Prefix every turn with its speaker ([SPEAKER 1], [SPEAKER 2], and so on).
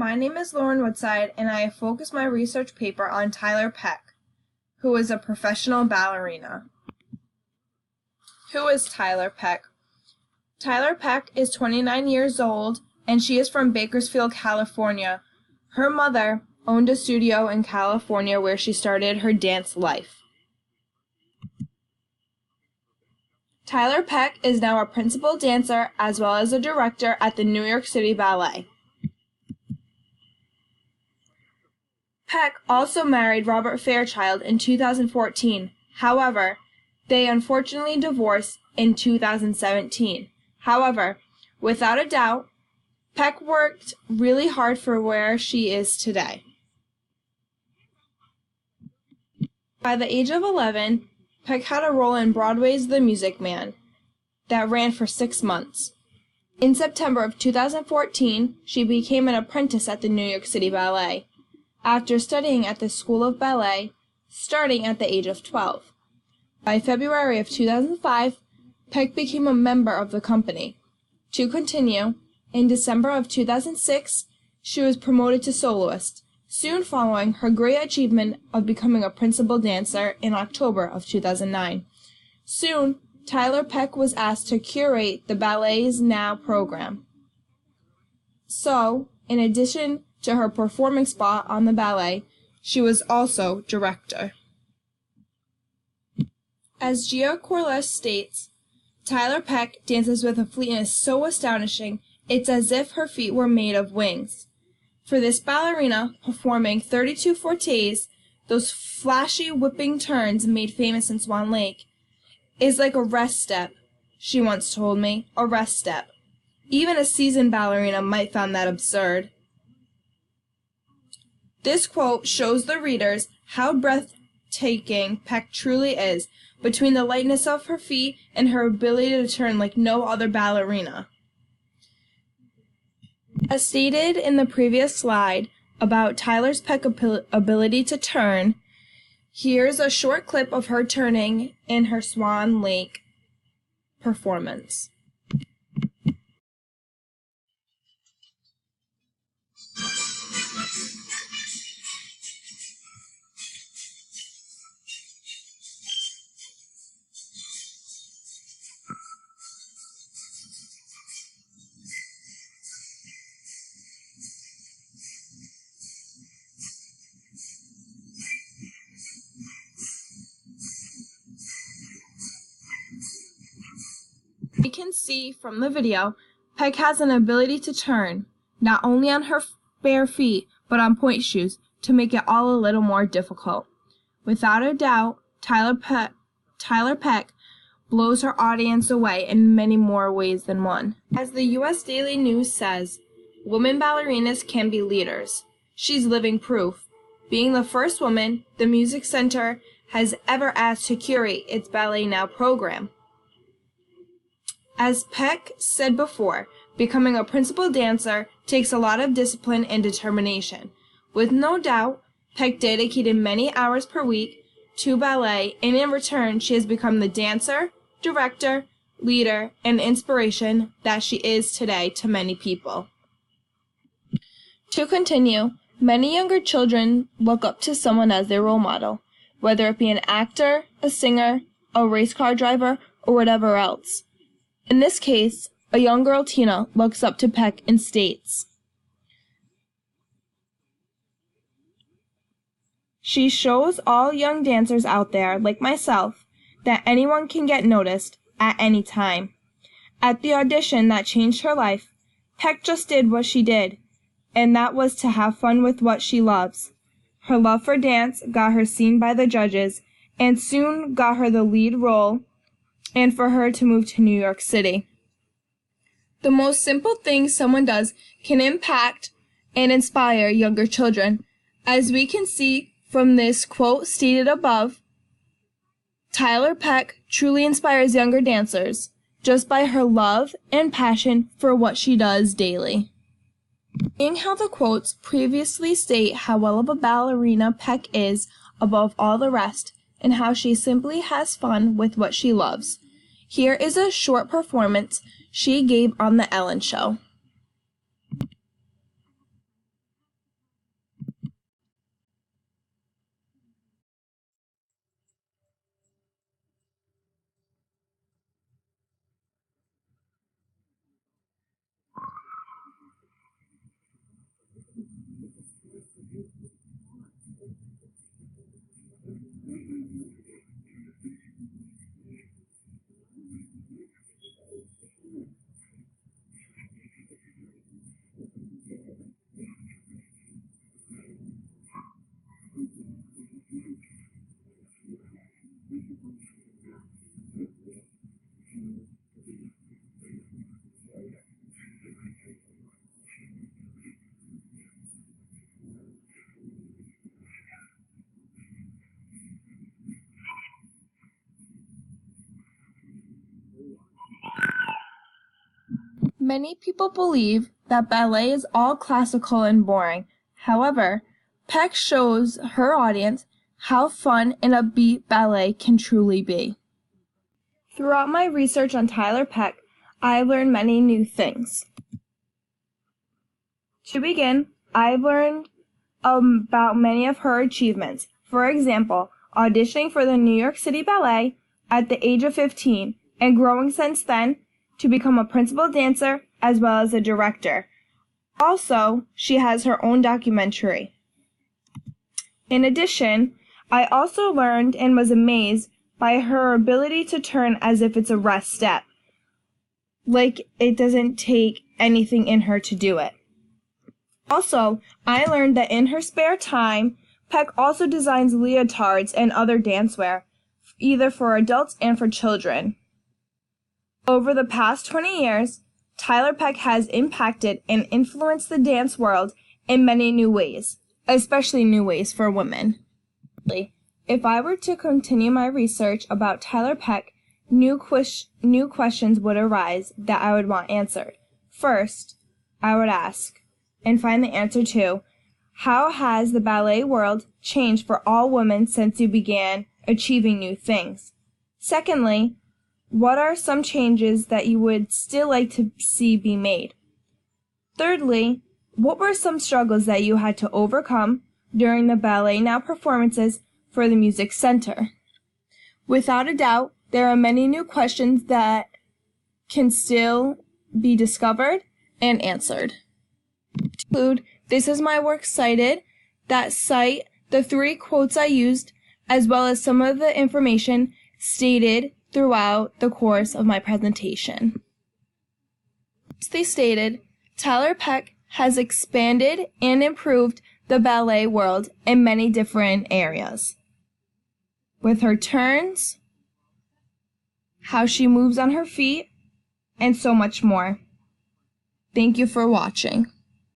[SPEAKER 1] My name is Lauren Woodside, and I have focused my research paper on Tyler Peck, who is a professional ballerina. Who is Tyler Peck? Tyler Peck is 29 years old, and she is from Bakersfield, California. Her mother owned a studio in California where she started her dance life. Tyler Peck is now a principal dancer as well as a director at the New York City Ballet. Peck also married Robert Fairchild in 2014. However, they unfortunately divorced in 2017. However, without a doubt, Peck worked really hard for where she is today. By the age of 11, Peck had a role in Broadway's The Music Man that ran for 6 months. In September of 2014, she became an apprentice at the New York City Ballet, after studying at the School of Ballet, starting at the age of 12. By February of 2005, Peck became a member of the company. To continue, in December of 2006, she was promoted to soloist, soon following her great achievement of becoming a principal dancer in October of 2009. Soon, Tyler Peck was asked to curate the Ballet's Now program. So, in addition to her performing spot on the ballet, she was also director. As Gia Corliss states, Tyler Peck dances with a fleetness so astonishing, it's as if her feet were made of wings. For this ballerina, performing 32 fortes, those flashy whipping turns made famous in Swan Lake, is like a rest step, she once told me, a rest step. Even a seasoned ballerina might find that absurd. This quote shows the readers how breathtaking Peck truly is, between the lightness of her feet and her ability to turn like no other ballerina. As stated in the previous slide about Tyler Peck's ability to turn, here's a short clip of her turning in her Swan Lake performance. We can see from the video, Peck has an ability to turn, not only on her bare feet, but on point shoes, to make it all a little more difficult. Without a doubt, Tyler Peck blows her audience away in many more ways than one. As the U.S. Daily News says, women ballerinas can be leaders. She's living proof. Being the first woman the Music Center has ever asked to curate its Ballet Now program. As Peck said before, becoming a principal dancer takes a lot of discipline and determination. With no doubt, Peck dedicated many hours per week to ballet, and in return she has become the dancer, director, leader, and inspiration that she is today to many people. To continue, many younger children look up to someone as their role model, whether it be an actor, a singer, a race car driver, or whatever else. In this case, a young girl, Tina, looks up to Peck and states, "She shows all young dancers out there, like myself, that anyone can get noticed at any time. At the audition that changed her life, Peck just did what she did, and that was to have fun with what she loves. Her love for dance got her seen by the judges, and soon got her the lead role, and for her to move to New York City. The most simple thing someone does can impact and inspire younger children. As we can see from this quote stated above, Tyler Peck truly inspires younger dancers just by her love and passion for what she does daily." Seeing how the quotes previously state how well of a ballerina Peck is above all the rest, and how she simply has fun with what she loves, here is a short performance she gave on The Ellen Show. Many people believe that ballet is all classical and boring. However, Peck shows her audience how fun and upbeat ballet can truly be. Throughout my research on Tyler Peck, I learned many new things. To begin, I've learned about many of her achievements. For example, auditioning for the New York City Ballet at the age of 15 and growing since then to become a principal dancer as well as a director. Also, she has her own documentary. In addition, I also learned and was amazed by her ability to turn as if it's a rest step, like it doesn't take anything in her to do it. Also, I learned that in her spare time, Peck also designs leotards and other dancewear, either for adults and for children. Over the past 20 years, Tyler Peck has impacted and influenced the dance world in many new ways, especially new ways for women. If I were to continue my research about Tyler Peck, new questions would arise that I would want answered. First, I would ask, and find the answer to, how has the ballet world changed for all women since you began achieving new things? Secondly, what are some changes that you would still like to see be made? Thirdly, what were some struggles that you had to overcome during the Ballet Now performances for the Music Center? Without a doubt, there are many new questions that can still be discovered and answered. To conclude, this is my works cited that cite the 3 quotes I used, as well as some of the information stated throughout the course of my presentation. As they stated, Tyler Peck has expanded and improved the ballet world in many different areas. With her turns, how she moves on her feet, and so much more. Thank you for watching.